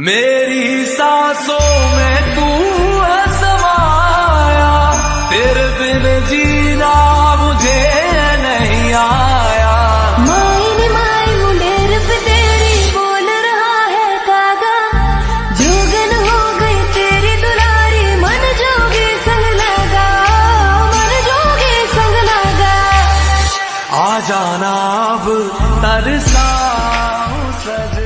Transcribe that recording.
मेरी सांसों में तू है समाया, तेरे बिन जीना मुझे नहीं आया। माई माई मुंडेर पे तेरी बोल रहा है कागा, जोगन हो गई तेरी दुलारी, मन जोगे संग लगा, मन जोगे संग लगा। आ जाना अब तरसाऊं सजना।